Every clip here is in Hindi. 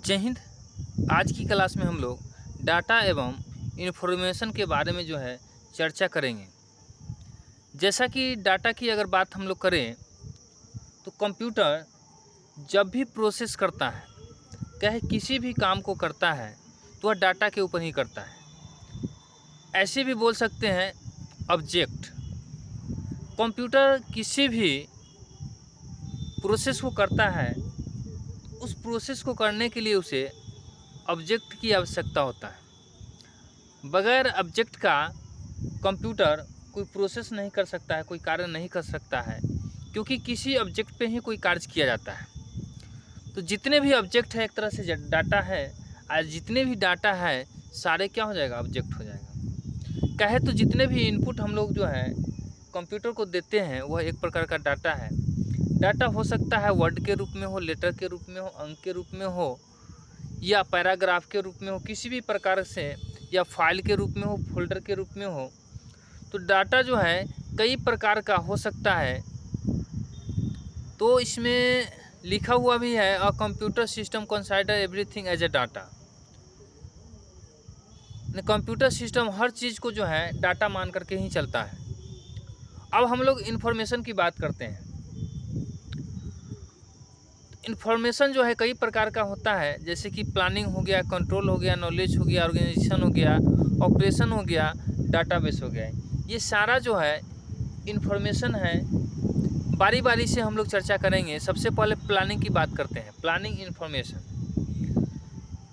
जय हिंद। आज की क्लास में हम लोग डाटा एवं इन्फॉर्मेशन के बारे में चर्चा करेंगे। जैसा कि डाटा की अगर बात हम लोग करें तो कंप्यूटर जब भी प्रोसेस करता है, चाहे किसी भी काम को करता है, तो वह डाटा के ऊपर ही करता है। ऐसे भी बोल सकते हैं ऑब्जेक्ट। कंप्यूटर किसी भी प्रोसेस को करता है, उस प्रोसेस को करने के लिए उसे ऑब्जेक्ट की आवश्यकता होता है। बगैर ऑब्जेक्ट का कंप्यूटर कोई प्रोसेस नहीं कर सकता है, कोई कार्य नहीं कर सकता है, क्योंकि किसी ऑब्जेक्ट पे ही कोई कार्य किया जाता है। तो जितने भी ऑब्जेक्ट है एक तरह से डाटा है, और जितने भी डाटा है सारे क्या हो जाएगा, ऑब्जेक्ट हो जाएगा। कहे तो जितने भी इनपुट हम लोग कंप्यूटर को देते हैं वह एक प्रकार का डाटा है। डाटा हो सकता है वर्ड के रूप में हो, लेटर के रूप में हो, अंक के रूप में हो, या पैराग्राफ के रूप में हो, किसी भी प्रकार से, या फाइल के रूप में हो, फोल्डर के रूप में हो। तो डाटा कई प्रकार का हो सकता है। तो इसमें लिखा हुआ भी है a computer system consider everything as a data. Computer system हर चीज़ को डाटा मान करके ही चलता है। अब हम लोग इन्फॉर्मेशन की बात करते हैं। इन्फॉर्मेशन कई प्रकार का होता है, जैसे कि प्लानिंग हो गया, कंट्रोल हो गया, नॉलेज हो गया, ऑर्गेनाइजेशन हो गया, ऑपरेशन हो गया, डाटाबेस हो गया। ये सारा इन्फॉर्मेशन है। बारी बारी से हम लोग चर्चा करेंगे। सबसे पहले प्लानिंग की बात करते हैं। Planning information.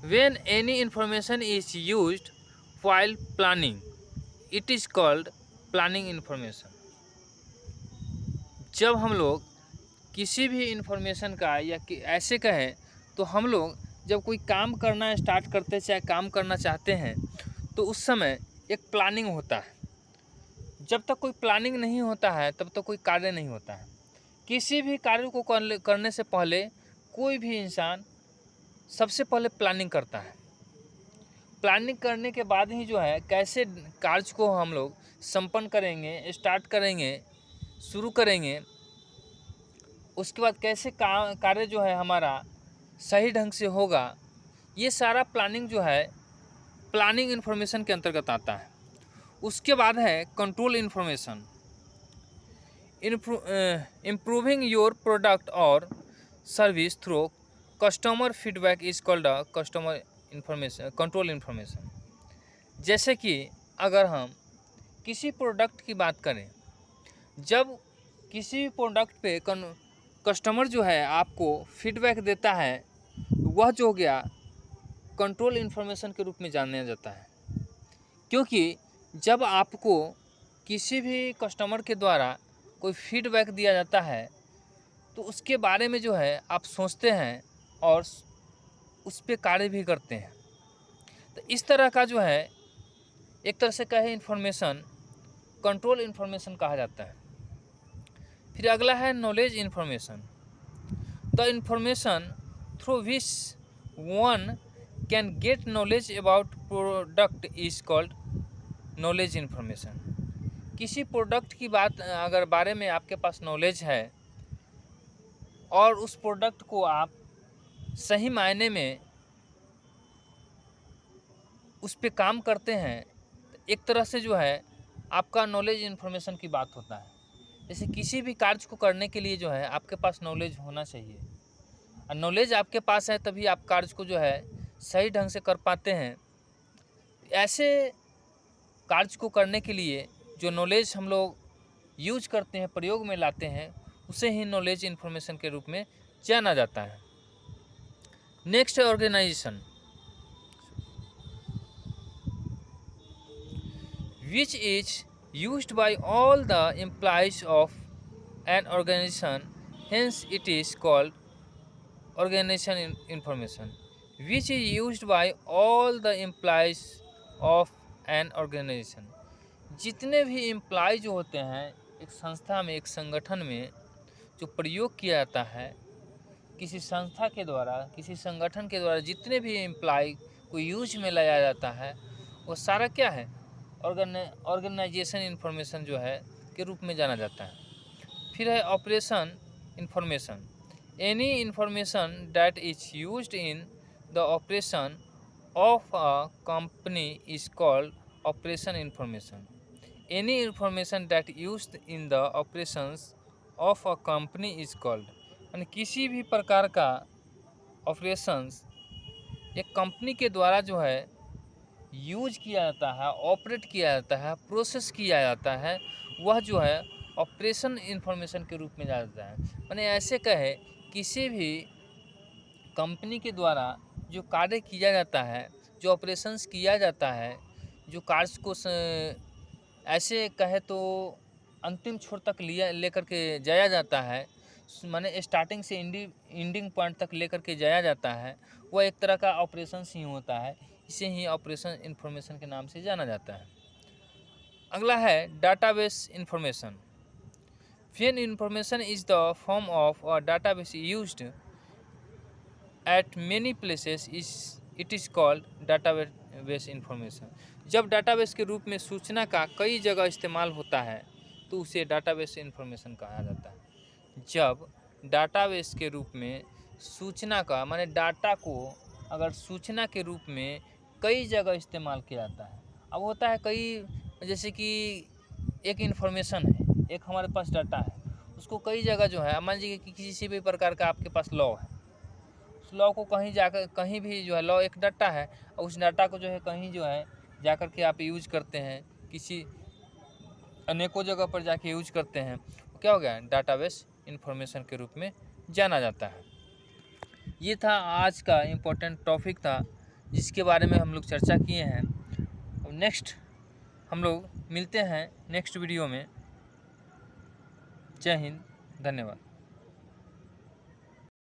When any information is used while planning it is called planning information. जब हम लोग किसी भी इन्फॉर्मेशन का, या ऐसे कहें तो हम लोग जब कोई काम करना स्टार्ट करते हैं, चाहे काम करना चाहते हैं, तो उस समय एक प्लानिंग होता है। जब तक कोई प्लानिंग नहीं होता है तब तक कोई कार्य नहीं होता है। किसी भी कार्य को करने से पहले कोई भी इंसान सबसे पहले प्लानिंग करता है। प्लानिंग करने के बाद ही कैसे कार्य को हम लोग संपन्न करेंगे, स्टार्ट करेंगे, शुरू करेंगे, उसके बाद कैसे कार्य हमारा सही ढंग से होगा, ये सारा प्लानिंग प्लानिंग इन्फॉर्मेशन के अंतर्गत आता है। उसके बाद है control information. Improving your product और service through customer feedback is called a customer information, control information. जैसे कि अगर हम किसी प्रोडक्ट की बात करें, जब किसी भी प्रोडक्ट पे कस्टमर आपको फीडबैक देता है, वह हो गया कंट्रोल इन्फॉर्मेशन के रूप में जाना जाता है। क्योंकि जब आपको किसी भी कस्टमर के द्वारा कोई फीडबैक दिया जाता है तो उसके बारे में आप सोचते हैं और उस पर कार्य भी करते हैं। तो इस तरह का एक तरह से कहे इन्फॉर्मेशन कंट्रोल इन्फॉर्मेशन कहा जाता है। फिर अगला है knowledge information. The information through which one can get knowledge about product is called knowledge information. किसी प्रोडक्ट की बारे में आपके पास नॉलेज है और उस प्रोडक्ट को आप सही मायने में उस पे काम करते हैं, तो एक तरह से आपका नॉलेज इन्फॉर्मेशन की बात होता है। जैसे किसी भी कार्य को करने के लिए आपके पास नॉलेज होना चाहिए, और नॉलेज आपके पास है तभी आप कार्य को सही ढंग से कर पाते हैं। ऐसे कार्य को करने के लिए जो नॉलेज हम लोग यूज करते हैं, प्रयोग में लाते हैं, उसे ही नॉलेज इन्फॉर्मेशन के रूप में जाना जाता है। नेक्स्ट है organisation, which is used by all the employees of an organization, hence it is called organization information. Which is used by all the employees of an organization. जितने भी एम्प्लॉय होते हैं एक संस्था में, एक संगठन में, जो प्रयोग किया जाता है किसी संस्था के द्वारा, किसी संगठन के द्वारा, जितने भी एम्प्लॉय को यूज में लाया जाता है, वो सारा क्या है, ऑर्गेनाइजेशन इन्फॉर्मेशन के रूप में जाना जाता है। फिर है operation information. Any information that is used in the operation of a company is called operation information. Any information that used in the operations of a company is called, यानी किसी भी प्रकार का ऑपरेशंस एक कंपनी के द्वारा जो है यूज किया जाता है, ऑपरेट किया जाता है, प्रोसेस किया जाता है, वह जो है ऑपरेशन इंफॉर्मेशन के रूप में जाता है। मैंने ऐसे कहे किसी भी कंपनी के द्वारा जो कार्य किया जाता है, जो ऑपरेशंस किया जाता है, जो कार्य को ऐसे कहे तो अंतिम छोर तक लेकर के जाया जाता है, माने स्टार्टिंग से एंडिंग पॉइंट तक लेकर के जाया जाता है, वह एक तरह का ऑपरेशंस ही होता है। इसे ही ऑपरेशन इंफॉर्मेशन के नाम से जाना जाता है। अगला है database information. When information is the form of a database used eight many places it is called database information. जब डाटाबेस के रूप में सूचना का कई जगह इस्तेमाल होता है तो उसे डाटाबेस इंफॉर्मेशन कहा जाता है। जब डाटाबेस के रूप में सूचना का माने डाटा को अगर सूचना के रूप में कई जगह इस्तेमाल किया जाता है। अब होता है कई, जैसे कि एक इन्फॉर्मेशन है, एक हमारे पास डाटा है, उसको कई जगह जो है, मान लीजिए कि किसी भी प्रकार का आपके पास लॉ है, उस लॉ को कहीं जाकर कहीं भी जो है, लॉ एक डाटा है और उस डाटा को जो है कहीं जो है जाकर के आप यूज करते हैं, किसी अनेकों जगह पर जाके यूज करते हैं, क्या हो गया, डाटाबेस इंफॉर्मेशन के रूप में जाना जाता है। ये था आज का इम्पोर्टेंट टॉपिक था जिसके बारे में हम लोग चर्चा किए हैं। अब नेक्स्ट हम लोग मिलते हैं नेक्स्ट वीडियो में। जय हिंद, धन्यवाद।